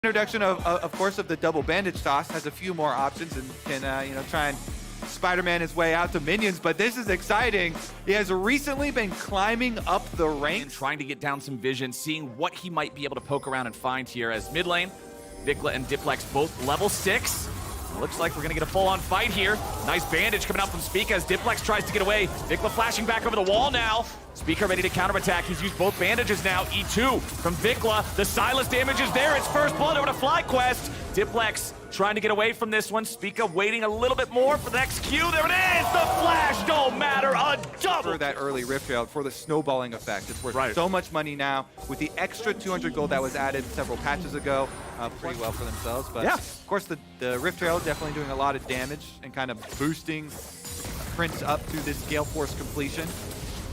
Introduction of course of the double bandage toss has a few more options and can try and Spider-Man his way out to minions, but this is exciting. He has recently been climbing up the ranks, trying to get down some vision, seeing what he might be able to poke around and find here as mid lane. Vikla and Diplex both level 6. Looks like we're gonna get a full-on fight here. Nice bandage coming out from Spica as Diplex tries to get away. Vikla flashing back over the wall now. Spica ready to counterattack. He's used both bandages now. E2 from Vikla. The Silas damage is there. It's first blood over to FlyQuest. Diplex trying to get away from this one. Spica waiting a little bit more for the next Q. There it is! The flash don't matter. A double! For that early Rift Trail, for the snowballing effect. It's worth so much money now. With the extra 200 gold that was added several patches ago, pretty well for themselves. But of course, the Rift Trail definitely doing a lot of damage and kind of boosting Prince up to this Gale Force completion.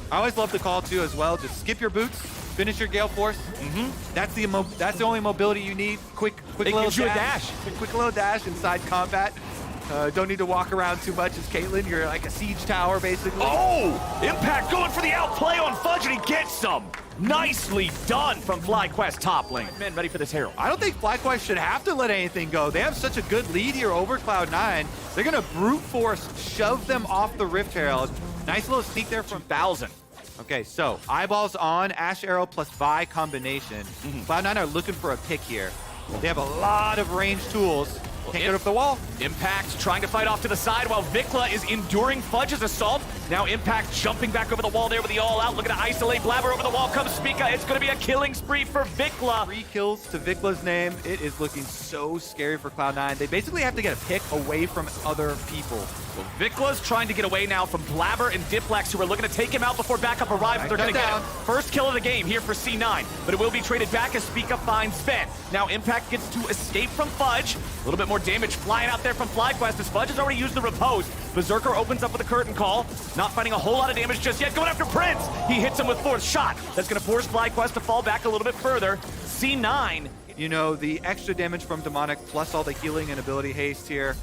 I always love the call too as well. Just skip your boots, finish your Gale Force. That's the only mobility you need. Quick little dash. Quick little dash inside combat. Don't need to walk around too much as Caitlyn. You're like a siege tower basically. Oh! Impact going for the outplay on Fudge and he gets some. Nicely done from FlyQuest top lane. Men ready for this Herald. I don't think FlyQuest should have to let anything go. They have such a good lead here over Cloud9. They're gonna brute force shove them off the Rift Herald. Nice little sneak there from 1,000. Okay, so eyeballs on Ash Arrow plus Vi combination. Cloud9 are looking for a pick here. They have a lot of ranged tools. Can't get up the wall. Impact trying to fight off to the side while Vikla is enduring Fudge's assault. Now Impact jumping back over the wall there with the all-out. Looking to isolate Blabber over the wall. Comes Spica. It's going to be a killing spree for Vikla. 3 kills to Vikla's name. It is looking so scary for Cloud9. They basically have to get a pick away from other people. So Vikla's trying to get away now from Blabber and Diplex, who are looking to take him out before backup arrives. They're going to get him. First kill of the game here for C9, but it will be traded back as Spica finds Sven. Now Impact gets to escape from Fudge. A little bit more damage flying out there from FlyQuest as Fudge has already used the Repose. Berserker opens up with a curtain call. Not finding a whole lot of damage just yet. Going after Prince. He hits him with fourth shot. That's going to force FlyQuest to fall back a little bit further. C9. You know, the extra damage from Demonic plus all the healing and ability haste here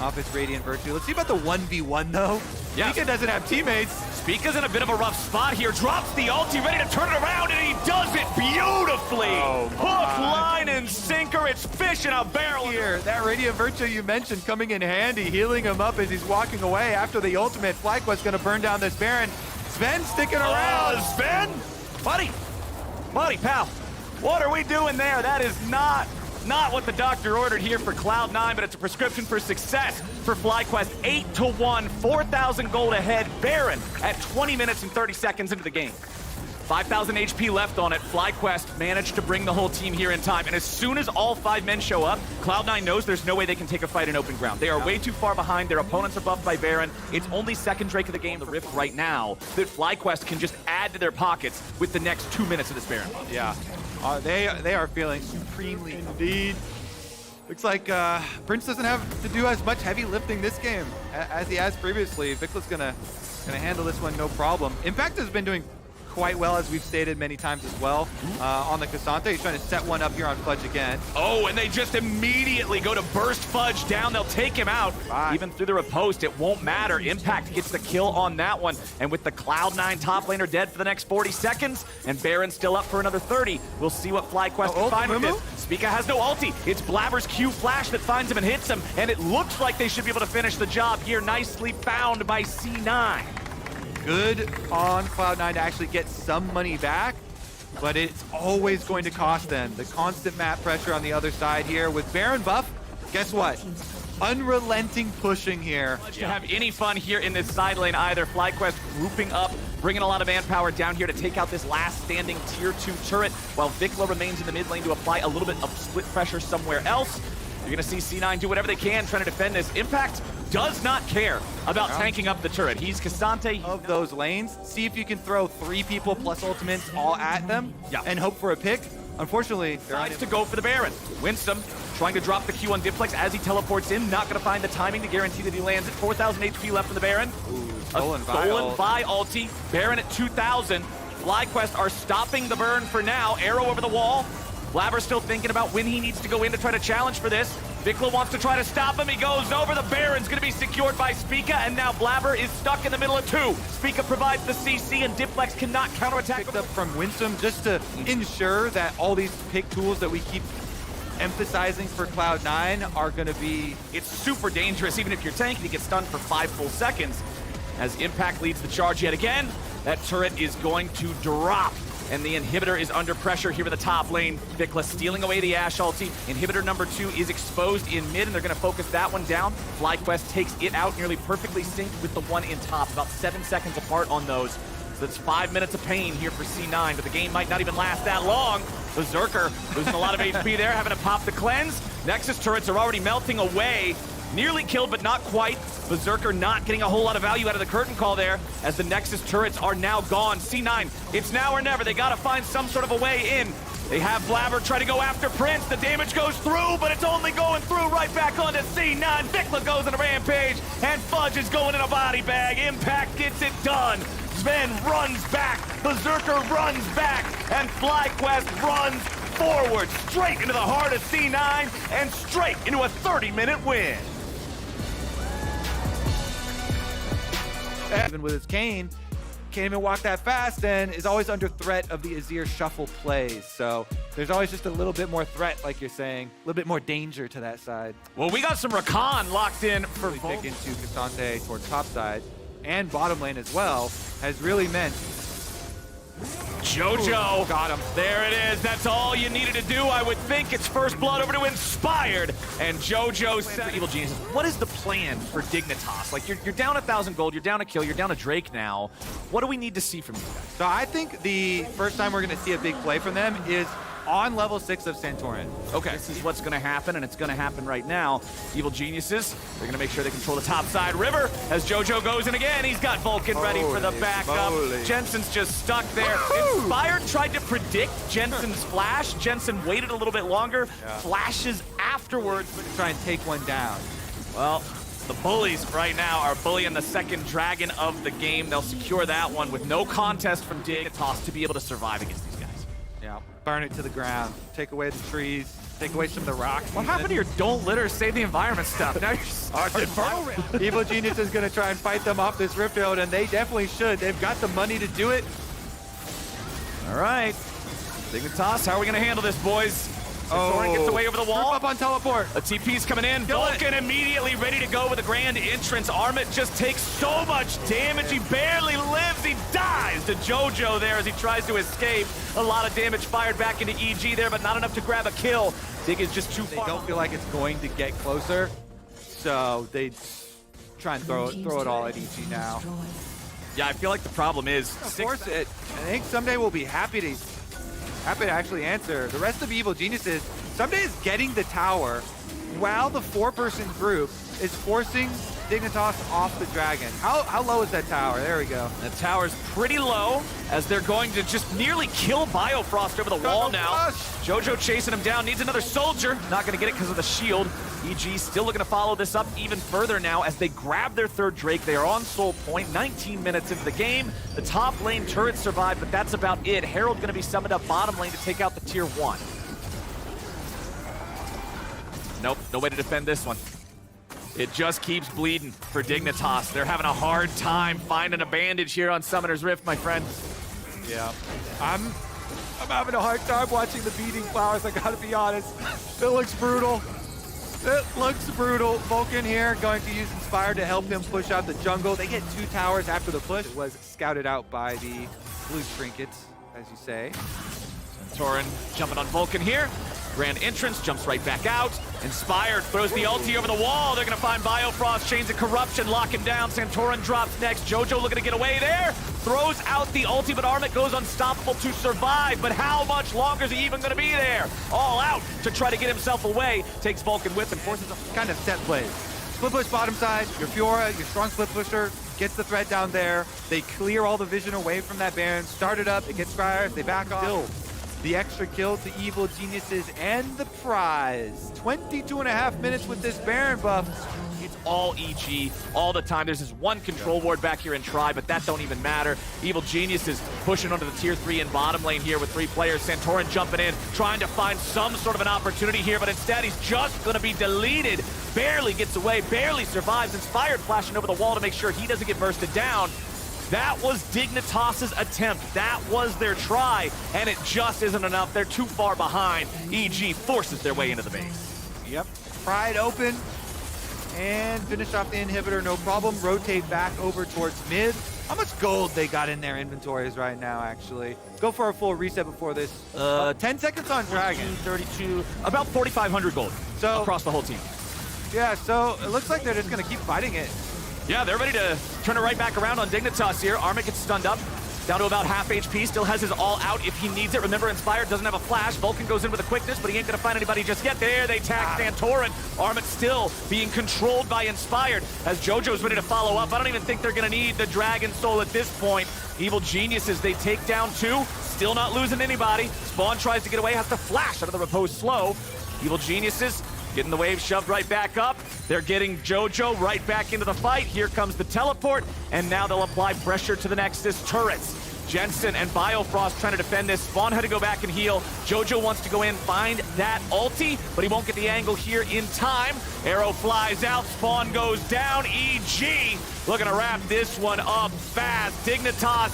off its Radiant Virtue. Let's see about the 1v1 though. Spica doesn't have teammates. Spica's in a bit of a rough spot here. Drops the ulti, ready to turn it around, and he does it beautifully. Hook, line, and sinker. It's fish in a barrel. Here, that Radiant Virtue you mentioned coming in handy, healing him up as he's walking away after the ultimate. FlyQuest's gonna burn down this Baron. Sven sticking around. Sven? Buddy, pal, what are we doing there? That is not what the doctor ordered here for Cloud9, but it's a prescription for success for FlyQuest. 8-1, 4,000 gold ahead. Baron at 20 minutes and 30 seconds into the game. 5,000 HP left on it. FlyQuest managed to bring the whole team here in time. And as soon as all 5 men show up, Cloud9 knows there's no way they can take a fight in open ground. They are way too far behind. Their opponents are buffed by Baron. It's only second Drake of the game, the Rift right now, that FlyQuest can just add to their pockets with the next 2 minutes of this Baron buff. Yeah, they are feeling supremely indeed. Looks like Prince doesn't have to do as much heavy lifting this game as he has previously. Vikla's gonna handle this one no problem. Impact has been doing quite well, as we've stated many times as well, on the Cassandra. He's trying to set one up here on Fudge again. Oh, and they just immediately go to burst Fudge down. They'll take him out. Even through the riposte, it won't matter. Impact gets the kill on that one. And with the Cloud9 top laner dead for the next 40 seconds, and Baron still up for another 30, we'll see what FlyQuest can find with this. Spica has no ulti. It's Blabber's Q flash that finds him and hits him, and it looks like they should be able to finish the job here. Nicely found by C9. Good on Cloud9 to actually get some money back, but it's always going to cost them. The constant map pressure on the other side here with Baron buff. Guess what? Unrelenting pushing here. To have any fun here in this side lane either. FlyQuest grouping up, bringing a lot of manpower down here to take out this last standing tier 2 turret, while Vikla remains in the mid lane to apply a little bit of split pressure somewhere else. You're gonna see C9 do whatever they can trying to defend this. Impact does not care about tanking up the turret. He's Cassante. Of those lanes, see if you can throw 3 people plus ultimates all at them and hope for a pick. Unfortunately, they're tries to go for the Baron. Winston trying to drop the Q on Diplex as he teleports in. Not gonna find the timing to guarantee that he lands it. 4,000 HP left for the Baron. Stolen Vi ulti. Baron at 2,000. FlyQuest are stopping the burn for now. Arrow over the wall. Blabber still thinking about when he needs to go in to try to challenge for this. Vikla wants to try to stop him. He goes over. The Baron's going to be secured by Spica, and now Blabber is stuck in the middle of 2. Spica provides the CC, and Diplex cannot counterattack. Picked up from Winsome just to ensure that all these pick tools that we keep emphasizing for Cloud9 are going to be... It's super dangerous, even if you're tanking, you get stunned for 5 full seconds. As Impact leads the charge yet again, that turret is going to drop. And the inhibitor is under pressure here in the top lane. Vikla stealing away the Ashe ulti. Inhibitor number 2 is exposed in mid, and they're going to focus that one down. FlyQuest takes it out, nearly perfectly synced with the one in top. About 7 seconds apart on those. So that's 5 minutes of pain here for C9, but the game might not even last that long. Berserker losing a lot of HP there, having to pop the cleanse. Nexus turrets are already melting away. Nearly killed, but not quite. Berserker not getting a whole lot of value out of the curtain call there, as the Nexus turrets are now gone. C9, it's now or never. They gotta find some sort of a way in. They have Blabber try to go after Prince. The damage goes through, but it's only going through right back onto C9. Vikla goes on a rampage, and Fudge is going in a body bag. Impact gets it done. Sven runs back, Berserker runs back, and FlyQuest runs forward, straight into the heart of C9, and straight into a 30-minute win. Even with his cane, can't even walk that fast and is always under threat of the Azir shuffle plays. So there's always just a little bit more threat, like you're saying, a little bit more danger to that side. Well, we got some Rakan locked in for really pick into Cassante towards top side and bottom lane as well, has really meant Jojo. Ooh, got him. There it is. That's all you needed to do. I would think it's first blood over to Inspired. And Jojo said, Evil Geniuses, what is the plan for Dignitas? Like, you're down 1,000 gold, you're down a kill, you're down a Drake now. What do we need to see from you guys? So I think the first time we're going to see a big play from them is on level 6 of Santorin. Okay, this is what's going to happen, and it's going to happen right now. Evil Geniuses, they're going to make sure they control the top side river as Jojo goes in again. He's got Vulcan ready for the backup. Jensen's just stuck there. Inspired tried to predict Jensen's flash. Jensen waited a little bit longer, flashes afterwards, but try and take one down. Well, the bullies right now are bullying the second dragon of the game. They'll secure that one with no contest from Dignitas to be able to survive against these guys. Yeah, burn it to the ground, take away the trees, take away some of the rocks. What happened to your don't litter, save the environment stuff? Now you're Evil Genius is going to try and fight them off this Rift Road, and they definitely should. They've got the money to do it. All right. Dignitas, how are we going to handle this, boys? Santorin gets away over the wall. Up on teleport. A TP's coming in. Vulcan immediately ready to go with a grand entrance. Armit just takes so much damage. He barely lives. He dies to Jojo there as he tries to escape. A lot of damage fired back into EG there, but not enough to grab a kill. Dig is just too far. They don't feel like it's going to get closer, so they try and throw it all at EG now. Yeah, I feel like the problem is... Force it. I think someday we'll be happy to actually answer. The rest of Evil Geniuses, someday is getting the tower while the 4-person group is forcing Dignitas off the dragon. How low is that tower? There we go. The tower's pretty low as they're going to just nearly kill Biofrost over the wall now. Jojo chasing him down, needs another soldier. Not gonna get it because of the shield. EG still looking to follow this up even further now as they grab their third Drake. They are on Soul Point, 19 minutes into the game. The top lane turrets survive, but that's about it. Herald gonna be summoned up bottom lane to take out the tier 1. Nope, no way to defend this one. It just keeps bleeding for Dignitas. They're having a hard time finding a bandage here on Summoner's Rift, my friend. Yeah, I'm having a hard time watching the beating flowers, I gotta be honest. It looks brutal. It looks brutal. Vulcan here going to use Inspire to help him push out the jungle. They get 2 towers after the push. It was scouted out by the blue trinkets, as you say. Santorin jumping on Vulcan here. Grand entrance, jumps right back out. Inspired throws the ulti over the wall. They're gonna find Biofrost, Chains of Corruption, lock him down. Santorin drops next. Jojo looking to get away there. Throws out the ulti, but Armit goes unstoppable to survive. But how much longer is he even gonna be there? All out to try to get himself away. Takes Vulcan with him, forces him. Kind of set plays. Split push bottom side, your Fiora, your strong split pusher, gets the threat down there. They clear all the vision away from that Baron. Start it up, it gets Scryers, they back off. Still, the extra kill to Evil Geniuses and the prize. 22.5 minutes with this Baron buff. It's all EG all the time. There's this one control ward back here in Tri, but that don't even matter. Evil Genius is pushing onto the tier 3 in bottom lane here with 3 players. Santorin jumping in, trying to find some sort of an opportunity here, but instead he's just going to be deleted. Barely gets away, barely survives. Inspired flashing over the wall to make sure he doesn't get bursted down. That was Dignitas' attempt. That was their try, and it just isn't enough. They're too far behind. EG forces their way into the base. Yep. Pride open and finish off the inhibitor, no problem. Rotate back over towards mid. How much gold they got in their inventories right now, actually? Go for a full reset before this. 10 seconds on Dragon. 32, about 4,500 gold across the whole team. Yeah, so it looks like they're just going to keep fighting it. Yeah, they're ready to turn it right back around on Dignitas here. Armit gets stunned up, down to about half HP, still has his all out if he needs it. Remember, Inspired doesn't have a flash. Vulcan goes in with a quickness, but he ain't gonna find anybody just yet. There, they tag Santorin. Armit still being controlled by Inspired as JoJo's ready to follow up. I don't even think they're gonna need the Dragon Soul at this point. Evil Geniuses, they take down 2, still not losing anybody. Spawn tries to get away, has to flash out of the repose slow. Evil Geniuses getting the wave shoved right back up. They're getting JoJo right back into the fight. Here comes the teleport, and now they'll apply pressure to the Nexus turrets. Jensen and Biofrost trying to defend this. Spawn had to go back and heal. JoJo wants to go in, find that ulti, but he won't get the angle here in time. Arrow flies out, Spawn goes down. EG looking to wrap this one up fast. Dignitas,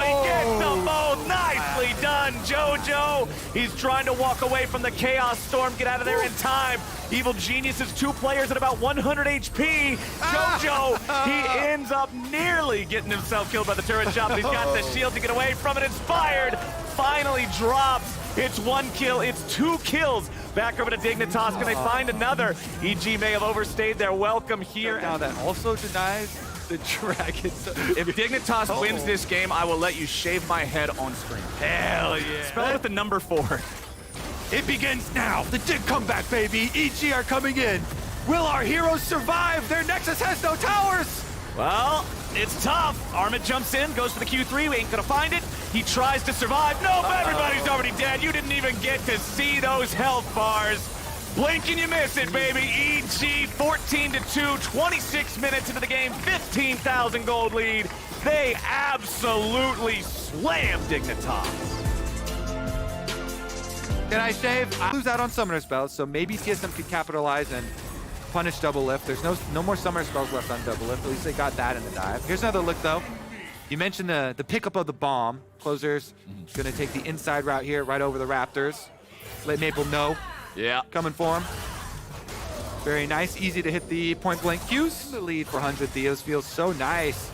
he gets them both. Nicely done, JoJo. He's trying to walk away from the Chaos Storm, get out of there in time. Evil Geniuses, 2 players at about 100 HP. JoJo, he ends up nearly getting himself killed by the turret shot, but he's got the shield to get away from it. Inspired finally drops. It's 1 kill, it's 2 kills. Back over to Dignitas, can they find another? EG may have overstayed their welcome here. Now that also denies the Dragon. If Dignitas wins this game, I will let you shave my head on screen. Hell yeah. Spell it with the number 4. It begins now. The Dig comeback, baby. EG are coming in. Will our heroes survive? Their Nexus has no towers. Well, it's tough. Armit jumps in, goes for the Q3. We ain't gonna find it. He tries to survive. Nope, everybody's already dead. You didn't even get to see those health bars. Blink and you miss it, baby. EG 14-2, 26 minutes into the game, 15,000 gold lead. They absolutely slammed Dignitas. Can I shave? I lose out on summoner spells, so maybe TSM could capitalize and punish double lift. There's no more summoner spells left on double lift. At least they got that in the dive. Here's another look, though. You mentioned the pickup of the bomb. Closer's going to take the inside route here, right over the Raptors. Let Maple know. Yeah. Coming for him. Very nice. Easy to hit the point-blank Qs. The lead for 100 Thieves feels so nice.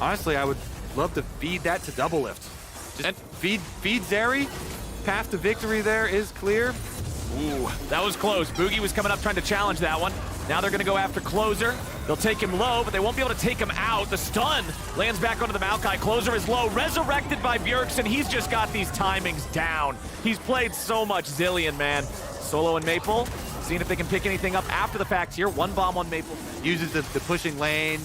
Honestly, I would love to feed that to double lift. Just feed Zeri. Path to victory there is clear. Ooh, that was close. Boogie was coming up trying to challenge that one. Now they're going to go after Closer. They'll take him low, but they won't be able to take him out. The stun lands back onto the Maokai. Closer is low, resurrected by Bjergsen. He's just got these timings down. He's played so much Zillion, man. Solo and Maple, seeing if they can pick anything up after the fact here. 1 bomb on Maple. Uses the pushing lane.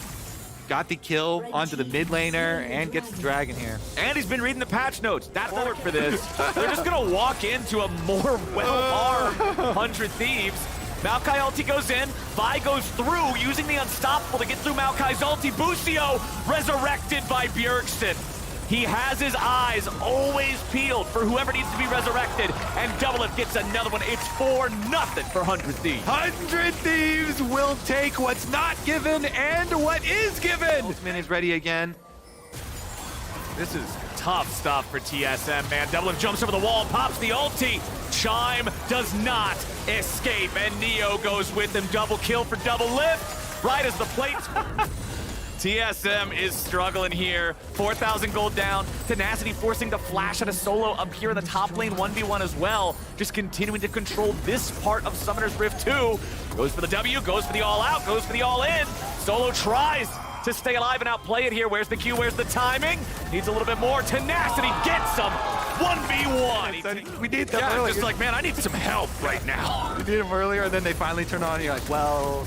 Got the kill onto the mid laner and gets the Dragon here. And he's been reading the patch notes. That's forward for this. They're just going to walk into a more well-armed 100 Thieves. Maokai ulti goes in. Vi goes through, using the Unstoppable to get through Maokai's ulti. Busio resurrected by Bjergsen. He has his eyes always peeled for whoever needs to be resurrected. And Doublelift gets another one. It's 4-0 for 100 Thieves. 100 Thieves will take what's not given and what is given. Ultimate is ready again. This is tough stuff for TSM, man. Doublelift jumps over the wall, pops the ulti. Chime does not escape, and Neo goes with him. Double kill for Doublelift. Right as the plate. TSM is struggling here. 4,000 gold down. Tenacity forcing the flash at a solo up here in the top lane 1v1 as well. Just continuing to control this part of Summoner's Rift 2. Goes for the W, goes for the all out, goes for the all in. Solo tries to stay alive and outplay it here. Where's the Q? Where's the timing? Needs a little bit more. Tenacity gets him. 1v1. We need them earlier. Just like, man, I need some help right now. We need them earlier, and then they finally turn on. You're like, well,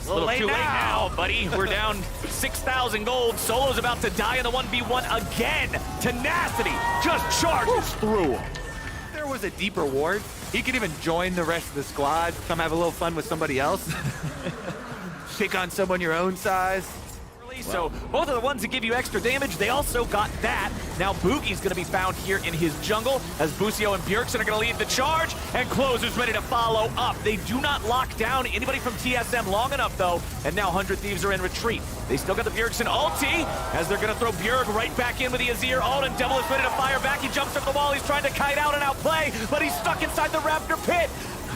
a little too late now, buddy. We're down 6,000 gold. Solo's about to die in the 1v1 again. Tenacity just charges through. If there was a deeper ward, he could even join the rest of the squad, come have a little fun with somebody else. Pick on someone your own size. So both are the ones that give you extra damage. They also got that. Now Boogie's going to be found here in his jungle as Busio and Bjergsen are going to lead the charge, and Closer's ready to follow up. They do not lock down anybody from TSM long enough, though, and now 100 Thieves are in retreat. They still got the Bjergsen ulti, as they're going to throw Bjerg right back in with the Azir ult, and Devil is ready to fire back. He jumps over the wall. He's trying to kite out and outplay, but he's stuck inside the Raptor pit.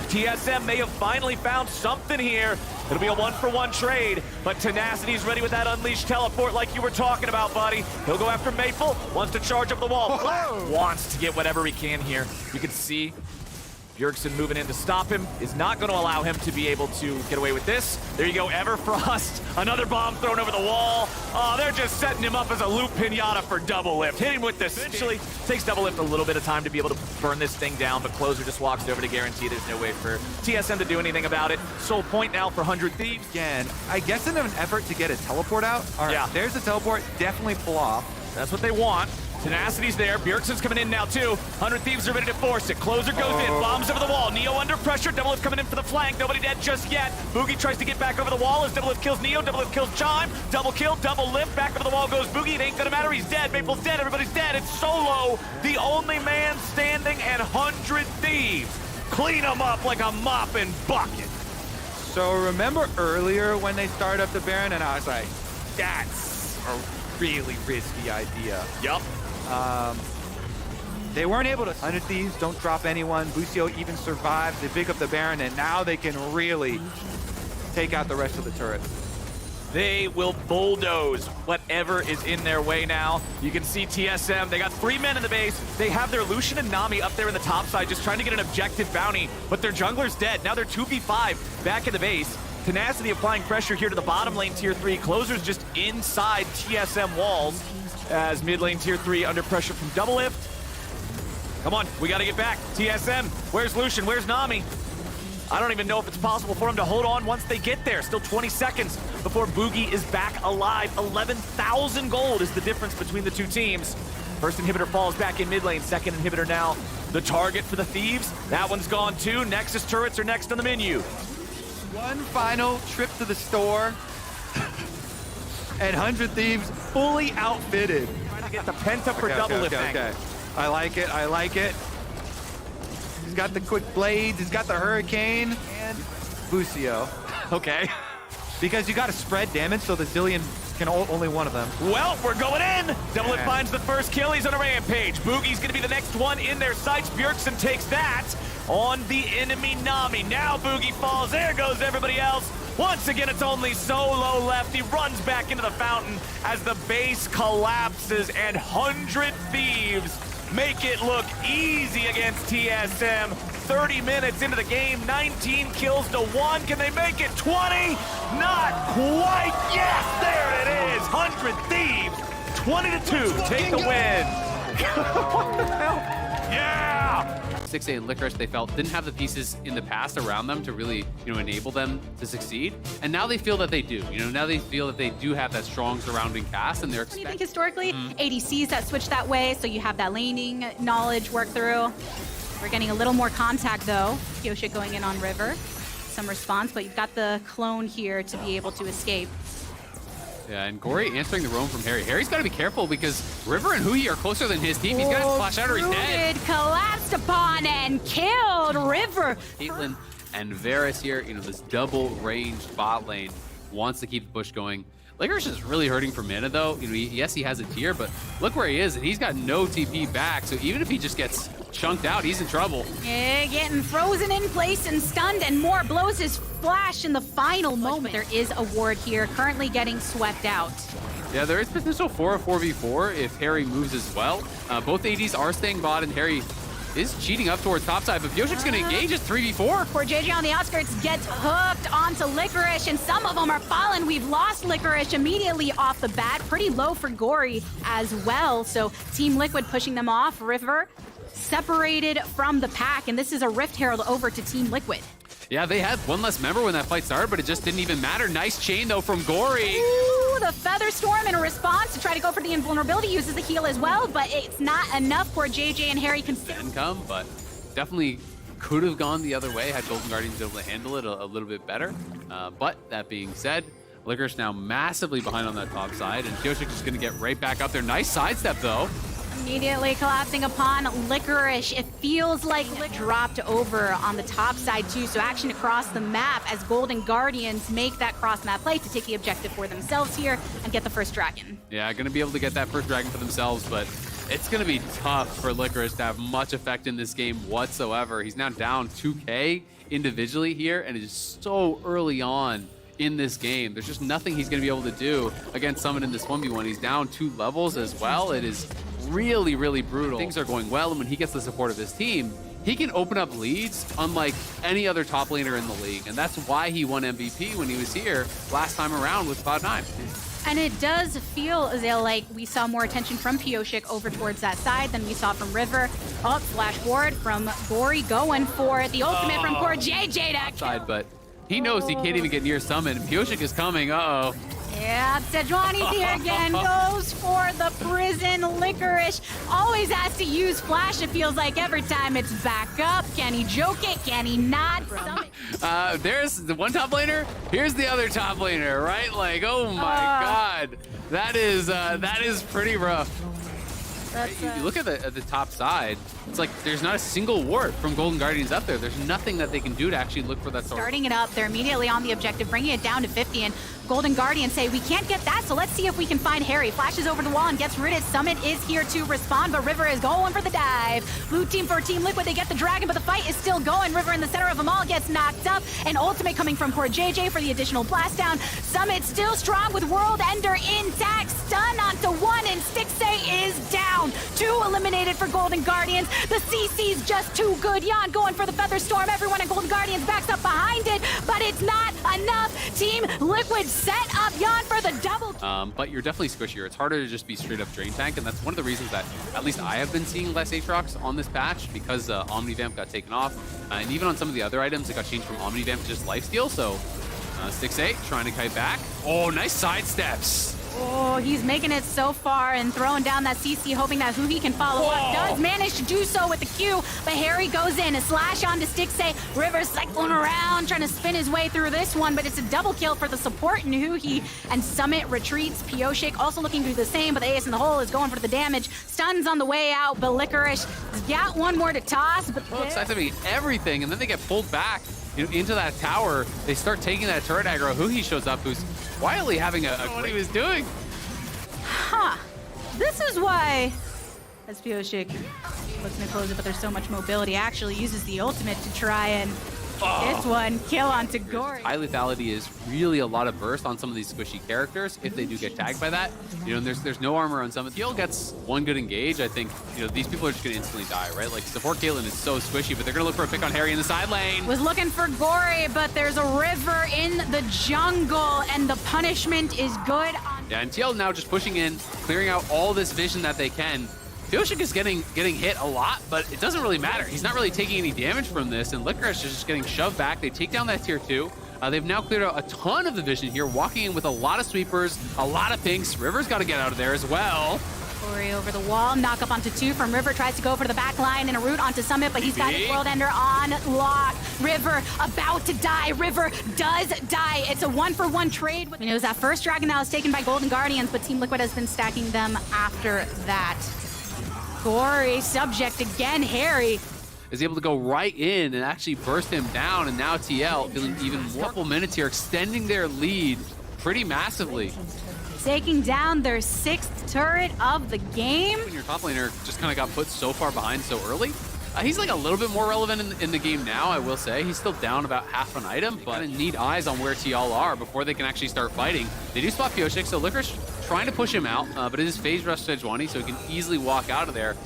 TSM may have finally found something here. It'll be a one-for-one trade, but Tenacity's ready with that unleashed teleport like you were talking about, buddy. He'll go after Maple, wants to charge up the wall. Wants to get whatever he can here. You can see Bjergsen moving in to stop him, is not going to allow him to be able to get away with this. There you go, Everfrost. Another bomb thrown over the wall. Oh, they're just setting him up as a loop pinata for Double Lift. Hit him with this. Eventually, takes Double Lift a little bit of time to be able to burn this thing down, but Closer just walks over to guarantee there's no way for TSM to do anything about it. Sole point now for 100 Thieves. Again, I guess in an effort to get a teleport out. All right, Yeah. There's a teleport. Definitely pull off. That's what they want. Tenacity's there. Bjergsen's coming in now, too. 100 Thieves are ready to force it. Closer goes in. Bombs over the wall. Neo under pressure. Double Lift coming in for the flank. Nobody dead just yet. Boogie tries to get back over the wall as Double Lift kills Neo. Double Lift kills Chime. Double kill. Double Lift. Back over the wall goes Boogie. It ain't gonna matter. He's dead. Maple's dead. Everybody's dead. It's Solo, the only man standing, and 100 Thieves clean him up like a mop and bucket. So remember earlier when they started up the Baron, and I was like, that's a really risky idea. Yup. They weren't able to. 100 Thieves don't drop anyone. Busio even survives. They pick up the Baron, and now they can really take out the rest of the turret. They will bulldoze whatever is in their way now. You can see TSM, they got 3 men in the base. They have their Lucian and Nami up there in the top side just trying to get an objective bounty, but their jungler's dead. Now they're 2v5 back in the base. Tenacity applying pressure here to the bottom lane tier 3. Closer's just inside TSM walls as mid lane tier 3 under pressure from Double Lift. Come on, we gotta get back. TSM, where's Lucian? Where's Nami? I don't even know if it's possible for him to hold on once they get there. Still 20 seconds before Boogie is back alive. 11,000 gold is the difference between the two teams. First inhibitor falls back in mid lane. Second inhibitor now the target for the Thieves. That one's gone too. Nexus turrets are next on the menu. One final trip to the store, and 100 Thieves fully outfitted. Trying to get the penta for Double Lift. Okay. I like it. I like it. He's got the quick blades. He's got the hurricane and Busio. Okay. Because you got to spread damage, so the Zillion can only one of them. Well, we're going in. Double Lift finds the first kill. He's on a rampage. Boogie's going to be the next one in their sights. Bjergsen takes that on the enemy Nami. Now Boogie falls. There goes everybody else. Once again, it's only Solo left. He runs back into the fountain as the base collapses, and 100 Thieves make it look easy against TSM. 30 minutes into the game, 19 kills to 1. Can they make it 20? Not quite. Yes, there it is. 100 Thieves, 20-2, take the win. What the hell? Yeah! 6A and Licorice, they felt, didn't have the pieces in the past around them to really, enable them to succeed. And now they feel that they do. Now they feel that they do have that strong surrounding cast, and they're I think historically, ADCs that switch that way, so you have that laning knowledge work through. We're getting a little more contact, though. Kyosha going in on River. Some response, but you've got the clone here to be able to escape. Yeah, and Gory answering the roam from Harry. Harry's got to be careful because River and Hui are closer than his team. He's got to flash out or he's dead. Druid collapsed upon and killed River. Caitlyn and Varus here, this double-ranged bot lane wants to keep the push going. Licorice is really hurting for mana, though. Yes, he has a tier, but look where he is, and he's got no TP back. So even if he just gets chunked out, he's in trouble. Yeah, getting frozen in place and stunned, and more blows his flash in the final moment. There is a ward here, currently getting swept out. Yeah, there is potential for a 4v4 if Harry moves as well. Both ADs are staying bot, and Harry is cheating up towards topside, but Bjergsen's going to engage at 3v4. Poor JJ on the outskirts gets hooked onto Licorice, and some of them are fallen. We've lost Licorice immediately off the bat. Pretty low for Gory as well. So Team Liquid pushing them off. River separated from the pack, and this is a Rift Herald over to Team Liquid. Yeah, they had one less member when that fight started, but it just didn't even matter. Nice chain, though, from Gory. Ooh, the Feather Storm in a response to try to go for the invulnerability, uses the heal as well, but it's not enough for JJ and Harry. Didn't come, but definitely could have gone the other way had Golden Guardians been able to handle it a little bit better. But that being said, Licorice now massively behind on that top side, and Pioshik is going to get right back up there. Nice sidestep, though. Immediately collapsing upon Licorice. It feels like dropped over on the top side too, so action across the map as Golden Guardians make that cross-map play to take the objective for themselves here and get the first dragon. Yeah, going to be able to get that first dragon for themselves, but it's going to be tough for Licorice to have much effect in this game whatsoever. He's now down 2K individually here, and it is so early on in this game. There's just nothing he's going to be able to do against Summit in this 1v1. He's down 2 levels as well. It is really, really brutal. Things are going well, and when he gets the support of his team, he can open up leads unlike any other top laner in the league, and that's why he won MVP when he was here last time around with Cloud9. And it does feel as though like we saw more attention from Pioshik over towards that side than we saw from River. Up flash forward from Gory going for the ultimate from poor JJ to side, but he knows he can't even get near Summit, and Pioshik is coming. Uh-oh. Yeah, Sejuani's here again, goes for the prison. Licorice always has to use flash, it feels like every time it's back up. Can he joke it? Can he not? There's the one top laner, here's the other top laner, right? Like, oh my god. That is pretty rough. You look at the top side, it's like there's not a single ward from Golden Guardians up there. There's nothing that they can do to actually look for that sword. Starting it up, they're immediately on the objective, bringing it down to 50, and Golden Guardians say, we can't get that, so let's see if we can find Harry. Flashes over the wall and gets rid of it. Summit is here to respond, but River is going for the dive. Blue team for Team Liquid, they get the dragon, but the fight is still going. River in the center of them all gets knocked up, and ultimate coming from poor JJ for the additional blast down. Summit still strong with World Ender intact. Stun onto 1, and Stixay is down. 2 eliminated for Golden Guardians. The CC's just too good. Yan going for the Feather Storm. Everyone in Golden Guardians backs up behind it, but it's not enough. Team Liquid set up Yan for the double. But you're definitely squishier. It's harder to just be straight up drain tank, and that's one of the reasons that at least I have been seeing less Aatrox on this patch, because Omnivamp got taken off, and even on some of the other items, it got changed from Omnivamp to just Lifesteal. So Stixay trying to kite back. Oh, nice side steps. Oh, he's making it so far and throwing down that CC, hoping that Huhi can follow up. Does manage to do so with the Q, but Harry goes in. A slash onto Stixay. River cycling around, trying to spin his way through this one, but it's a double kill for the support in Huhi, and Summit retreats. Pioshik also looking to do the same, but the ace in the hole is going for the damage. Stuns on the way out, but Licorice has got one more to toss. But it's activating everything, and then they get pulled back into that tower. They start taking that turret aggro. Huhi shows up, who's quietly having what he was doing. Huh. This is why, as Pioshik looking to close it, but there's so much mobility, actually uses the ultimate to try and this one kill onto Gory. High lethality is really a lot of burst on some of these squishy characters if they do get tagged by that. You know, there's no armor on some of the Heal gets one good engage. I think, you know, these people are just gonna instantly die, right? Like support Caitlyn is so squishy, but they're gonna look for a pick on Harry in the side lane. Was looking for Gory, but there's a River in the jungle, and the punishment is good. Yeah, and TL now just pushing in, clearing out all this vision that they can. Pioshik is getting hit a lot, but it doesn't really matter. He's not really taking any damage from this, and Licorice is just getting shoved back. They take down that tier 2. They've now cleared out a ton of the vision here, walking in with a lot of sweepers, a lot of pinks. River's got to get out of there as well. Gory over the wall, knock up onto 2 from River, tries to go for the back line and a route onto Summit, but he's got his World Ender on lock. River about to die. River does die. It's a 1-for-1 trade. It was that first dragon that was taken by Golden Guardians, but Team Liquid has been stacking them after that. Gory subject again. Harry is able to go right in and actually burst him down, and now TL feeling even more. Couple minutes here, extending their lead pretty massively. Taking down their 6th turret of the game. When your top laner just kind of got put so far behind so early, he's like a little bit more relevant in the game now, I will say. He's still down about half an item, but need eyes on where TL are before they can actually start fighting. They do spot Pioshik, so Licorice trying to push him out, but it is phase rush Sejuani, so he can easily walk out of there.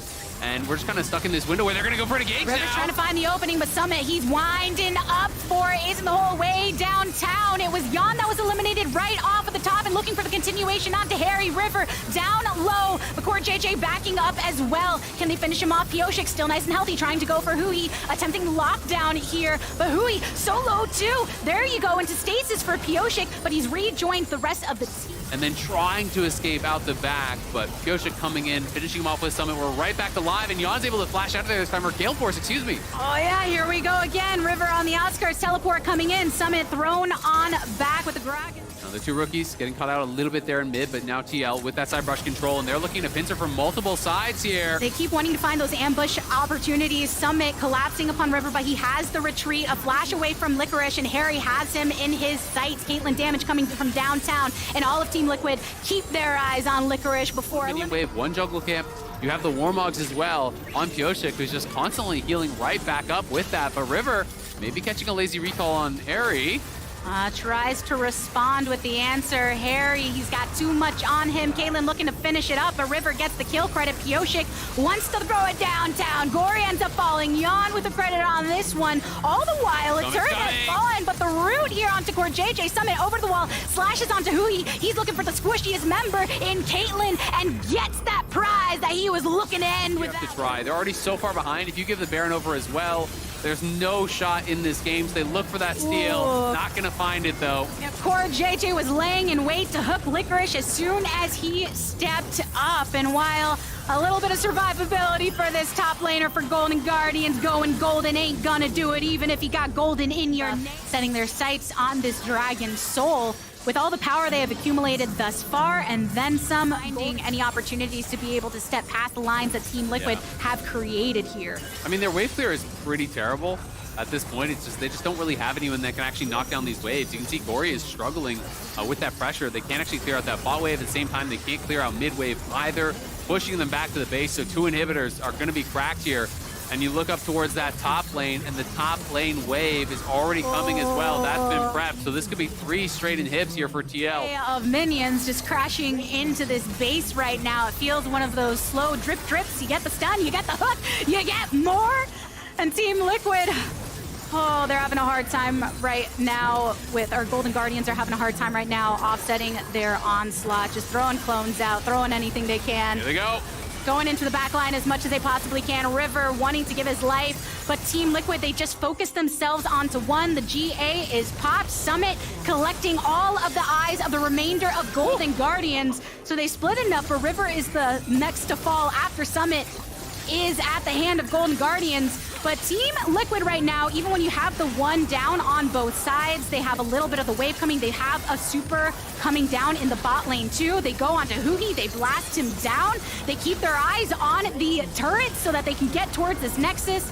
And we're just kind of stuck in this window where they're going to go for the gates now. River's trying to find the opening, but Summit, he's winding up for it. Isn't the whole way downtown. It was Yan that was eliminated right off of the top and looking for the continuation onto Harry. River down low. Bakor JJ backing up as well. Can they finish him off? Pioshik still nice and healthy, trying to go for Huhi, attempting lockdown here. But Huhi so low too. There you go into stasis for Pioshik, but he's rejoined the rest of the team. and then trying to escape out the back, but Pyosik coming in, finishing him off with Summit. We're right back to live, and Jan's able to flash out of there this time, or Gale Force, excuse me. Oh yeah, here we go again. River on the outskirts, teleport coming in, Summit thrown on back with the Grog. Now the two rookies getting caught out a little bit there in mid, but now TL with that side brush control, and they're looking to pincer from multiple sides here. They keep wanting to find those ambush opportunities. Summit collapsing upon River, but he has the retreat, a flash away from Licorice, and Harry has him in his sights. Caitlyn damage coming from downtown, and all of Team Liquid keep their eyes on Licorice before... Minion wave, one jungle camp. You have the Warmogs as well on Pyosik, who's just constantly healing right back up with that, but River maybe catching a lazy recall on Harry. Tries to respond with the answer. Harry, he's got too much on him. Caitlyn looking to finish it up, but River gets the kill credit. Pyosik wants to throw it downtown. Gory ends up falling. Jan with the credit on this one. All the while, a turret has fallen, but the root here onto Core JJ. Summit over the wall, slashes onto Hui. He's looking for the squishiest member in Caitlyn and gets that prize that he was looking to end with. You have to try. They're already so far behind. If you give the Baron over as well, there's no shot in this game, so they look for that steal. Whoa. Not gonna find it though. Yep, Core JJ was laying in wait to hook Licorice as soon as he stepped up. And while a little bit of survivability for this top laner for Golden Guardians, going golden ain't gonna do it, even if you got golden in your name. Setting their sights on this Dragon Soul. With all the power they have accumulated thus far, and then some, finding any opportunities to be able to step past the lines that Team Liquid have created here. I mean, their wave clear is pretty terrible at this point. It's just they just don't really have anyone that can actually knock down these waves. You can see Gory is struggling with that pressure. They can't actually clear out that bot wave. At the same time, they can't clear out mid wave either, pushing them back to the base. So two inhibitors are going to be cracked here. And you look up towards that top lane, and the top lane wave is already coming as well. That's been prepped. So this could be 3 straight inhibs here for TL. Of minions just crashing into this base right now. It feels one of those slow drip drips. You get the stun, you get the hook, you get more. And Team Liquid, oh, they're having a hard time right now with, our Golden Guardians are having a hard time right now offsetting their onslaught. Just throwing clones out, throwing anything they can. Here they go. Going into the back line as much as they possibly can. River wanting to give his life, but Team Liquid, they just focus themselves onto one. The GA is popped. Summit collecting all of the eyes of the remainder of Golden Guardians. So they split enough, but River is the next to fall after Summit is at the hand of Golden Guardians. But Team Liquid right now, even when you have the one down on both sides, they have a little bit of the wave coming. They have a super coming down in the bot lane too. They go onto Huhi, they blast him down. They keep their eyes on the turrets so that they can get towards this Nexus.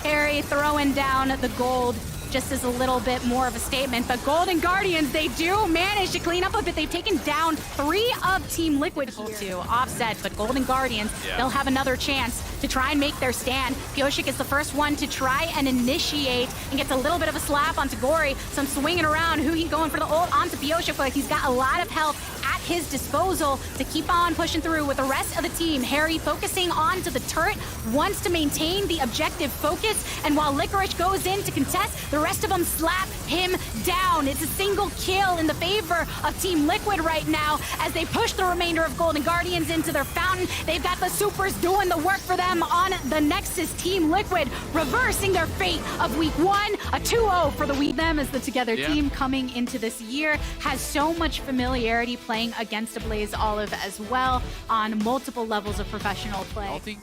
Harry throwing down the gold just as a little bit more of a statement. But Golden Guardians, they do manage to clean up a bit. They've taken down 3 of Team Liquid here to offset, but Golden Guardians, they'll have another chance to try and make their stand. Pyosik is the first one to try and initiate and gets a little bit of a slap onto Gory. Some swinging around, Huhi going for the ult onto Pyosik, but he's got a lot of health at his disposal to keep on pushing through with the rest of the team. Harry focusing on to the turret, wants to maintain the objective focus, and while Licorice goes in to contest, the rest of them slap him down. It's a single kill in the favor of Team Liquid right now as they push the remainder of Golden Guardians into their fountain. They've got the supers doing the work for them on the Nexus. Team Liquid reversing their fate of week 1, a 2-0 for the week. Them as the together team coming into this year has so much familiarity playing against a Blaze Olive as well on multiple levels of professional play.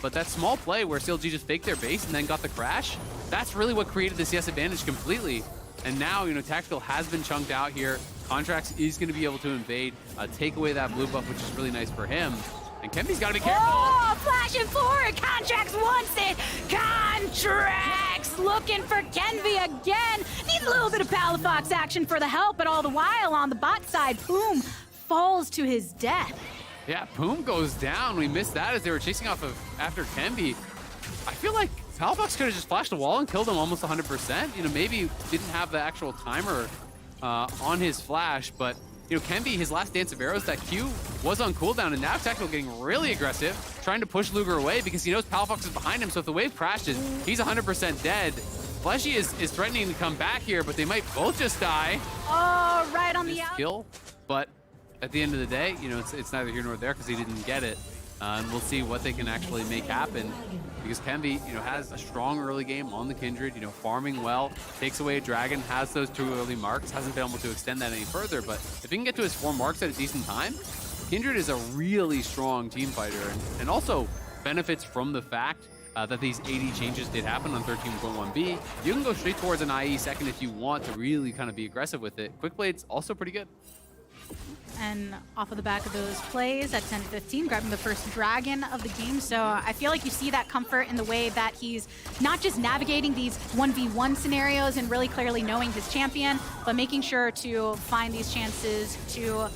But that small play where CLG just faked their base and then got the crash, that's really what created the CS advantage completely. And now, you know, Tactical has been chunked out here. Contracts is going to be able to invade, take away that blue buff, which is really nice for him. And Kempi's got to be careful. Oh, flashing forward. Contracts wants it. Contracts looking for Kenvi again. Needs a little bit of Palafox action for the help, but all the while on the bot side, Boom falls to his death. Yeah, Boom goes down. We missed that as they were chasing off of after Kempi. I feel like Palafox could have just flashed the wall and killed him almost 100%. You know, maybe didn't have the actual timer on his flash, but you know, Kempi, his last dance of arrows, that Q was on cooldown, and now Tactical getting really aggressive, trying to push Luger away because he knows Palafox is behind him, so if the wave crashes, he's 100% dead. Fleshy is threatening to come back here, but they might both just die. Oh, right on the kill, but at the end of the day, you know, it's neither here nor there because he didn't get it. And we'll see what they can actually make happen. Because Kenvi, has a strong early game on the Kindred, farming well, takes away a dragon, has those 2 early marks, hasn't been able to extend that any further, but if he can get to his 4 marks at a decent time, Kindred is a really strong team fighter and also benefits from the fact that these 80 changes did happen on 13.1b. You can go straight towards an IE second if you want to really kind of be aggressive with it. Quickblade's also pretty good. And off of the back of those plays at 10-15, grabbing the first dragon of the game. So I feel like you see that comfort in the way that he's not just navigating these 1v1 scenarios and really clearly knowing his champion, but making sure to find these chances to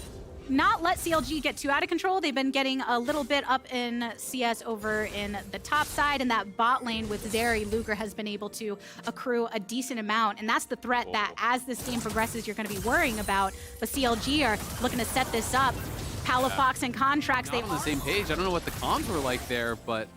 not let CLG get too out of control. They've been getting a little bit up in CS over in the top side, and that bot lane with Zeri, Luger has been able to accrue a decent amount, and that's the threat that as this game progresses you're going to be worrying about. But CLG are looking to set this up. Palafox and Contracts, Not on the same page. I don't know what the comms were like there, but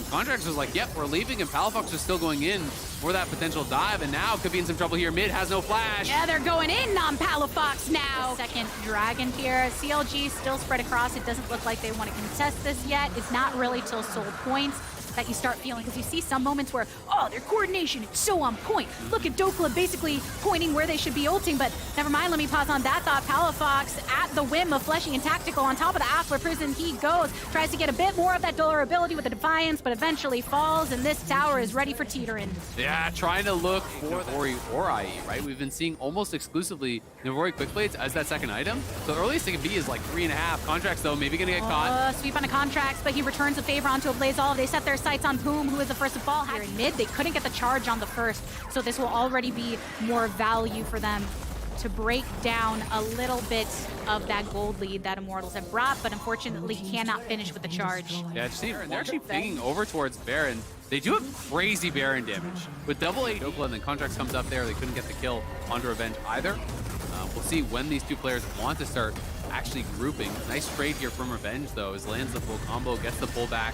Contracts was like, yep, we're leaving, and Palafox was still going in for that potential dive, and now could be in some trouble here. Mid has no flash. Yeah, they're going in on Palafox now. Second dragon here. CLG still spread across. It doesn't look like they want to contest this yet. It's not really till soul points that you start feeling, because you see some moments where, oh, their coordination is so on point. Look at Dokla basically pointing where they should be ulting, but never mind, let me pause on that thought. Palafox at the whim of Fleshy and Tactical on top of the Aqua Prison he goes, tries to get a bit more of that durability with the Defiance, but eventually falls, and this tower is ready for teetering. Yeah, trying to look for Navori or IE, right? We've been seeing almost exclusively Navori Quickblades as that second item. So the earliest it can be is like 3.5. Contracts, though, maybe gonna get caught. Sweep on a Contracts, but he returns a favor onto a Blaze Olive. They set their sights on Boom, who is the first to fall here in mid. They couldn't get the charge on the first, so this will already be more value for them to break down a little bit of that gold lead that Immortals have brought, but unfortunately cannot finish with the charge. Yeah, see, they're actually pinging over towards Baron. They do have crazy Baron damage. With double 8 Dokla and then Contracts comes up there, they couldn't get the kill onto Revenge either. We'll see when these two players want to start actually grouping. Nice trade here from Revenge, though, as lands the full combo, gets the pullback,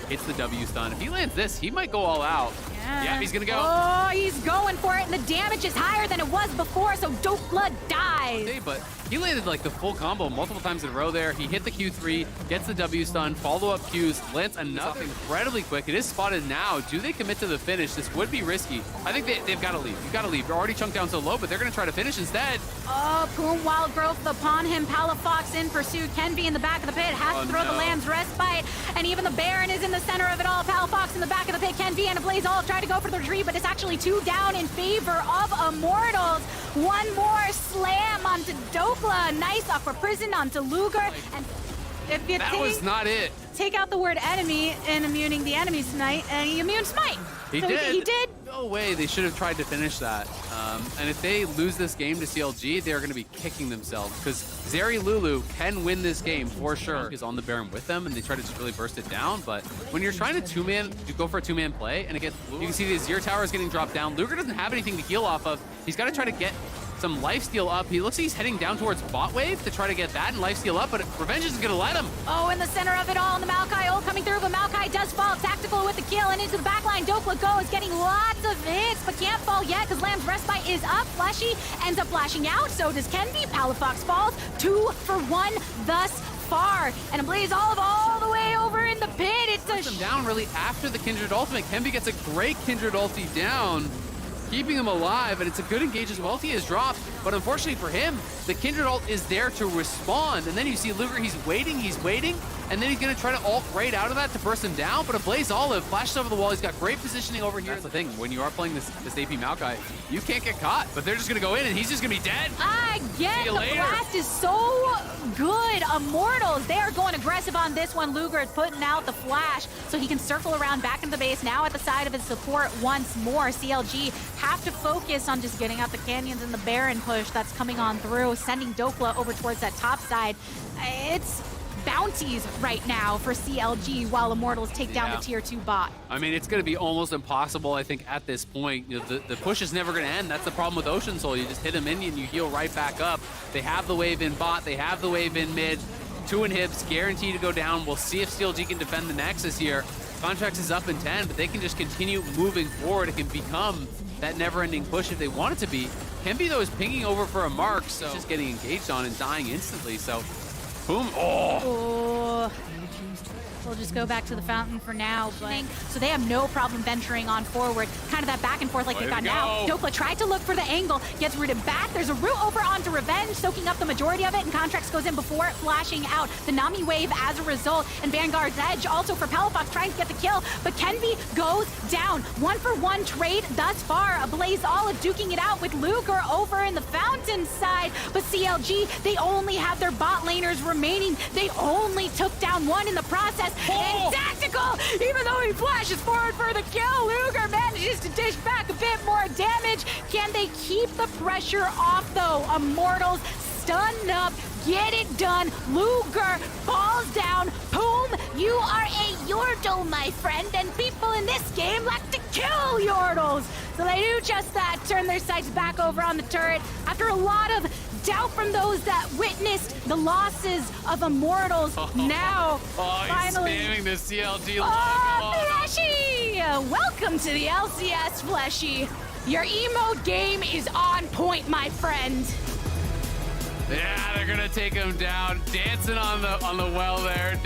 hits the W stun. If he lands this, he might go all out. Yeah, he's gonna go. Oh, he's going for it, and the damage is higher than it was before, so Dokla dies. Okay, but he landed like the full combo multiple times in a row there. He hit the Q3, gets the W stun, follow-up Qs, lands another incredibly quick. It is spotted now. Do they commit to the finish? This would be risky. I think they've got to leave. You've got to leave. You're already chunked down so low, but they're going to try to finish instead. Oh, Poom Wild Growth upon him. Palafox in pursuit. Kenvi in the back of the pit. Has to throw the Lamb's Respite. And even the Baron is in the center of it all. Palafox in the back of the pit. Kenvi and a Blaze Olive try to go for the retreat, but it's actually 2 down in favor of Immortals. One more slam onto Dokla. Nice Aqua Prison onto Luger. And if you that was not it. Take out the word enemy in immuning the enemies tonight, and he immune smite. He did. No way. They should have tried to finish that. And if they lose this game to CLG, they're going to be kicking themselves, because Zeri Lulu can win this game for sure. Is on the Baron with them, and they try to just really burst it down. But when you're trying to go for a two-man play, and it gets, you can see the Azir tower is getting dropped down. Luger doesn't have anything to heal off of. He's got to try to get some lifesteal up. He looks like he's heading down towards bot wave to try to get that and lifesteal up, but Revenge isn't going to let him. Oh, in the center of it all, and the Maokai ult coming through, but Maokai does fall. Tactical with the kill, and into the backline. Dokla goes, getting lots of hits, but can't fall yet because Lamb's Respite is up. Fleshy ends up flashing out, so does Kenvi. Palafox falls. 2 for 1 thus far, and a Blaze Olive all the way over in the pit. It's a him down really after the Kindred ultimate. Kenvi gets a great Kindred ulti down, keeping him alive, and it's a good engage as well. He is dropped, but unfortunately for him, the Kindred ult is there to respond, and then you see Luger, he's waiting, and then he's gonna try to ult right out of that to burst him down, but a Blaze Olive flashes over the wall. He's got great positioning over here. That's the thing, when you are playing this AP Maokai, you can't get caught, but they're just gonna go in, and he's just gonna be dead. Again, the blast is so good. Immortals, they are going aggressive on this one. Luger is putting out the flash, so he can circle around back into the base, now at the side of his support once more. CLG have to focus on just getting out the canyons and the Baron push that's coming on through, sending Dokla over towards that top side. It's bounties right now for CLG while Immortals take down the tier 2 bot. I mean, it's going to be almost impossible, I think, at this point. You know, the push is never going to end. That's the problem with Ocean Soul. You just hit a minion, you heal right back up. They have the wave in bot, they have the wave in mid. 2 inhibs, guaranteed to go down. We'll see if CLG can defend the Nexus here. Contracts is up in 10, but they can just continue moving forward. It can become that never-ending push if they want it to be. Kenvi, though, is pinging over for a mark, so just getting engaged on and dying instantly. So Boom. Oh. Oh. We'll just go back to the fountain for now, but so they have no problem venturing on forward. Kind of that back and forth like they've got now. Doppler tried to look for the angle, gets rooted back. There's a route over onto Revenge, soaking up the majority of it, and Contracts goes in before flashing out. The Nami wave as a result, and Vanguard's Edge also for Palafox trying to get the kill, but Kenvi goes down. 1-for-1 trade thus far. Blaze Olive duking it out with Luger over in the fountain side, but CLG, they only have their bot laners remaining. They only took down one in the process. And Tactical, even though he flashes forward for the kill, Luger manages to dish back a bit more damage. Can they keep the pressure off, though? Immortals stunned up, get it done. Luger falls down. Boom, you are a Yordle, my friend, and people in this game like to kill Yordles. So they do just that, turn their sights back over on the turret. After a lot of doubt from those that witnessed the losses of Immortals, now finally... He's spamming the CLG logo. Oh, Fleshy! Welcome to the LCS, Fleshy. Your emote game is on point, my friend. Yeah, they're gonna take him down, dancing on the well there.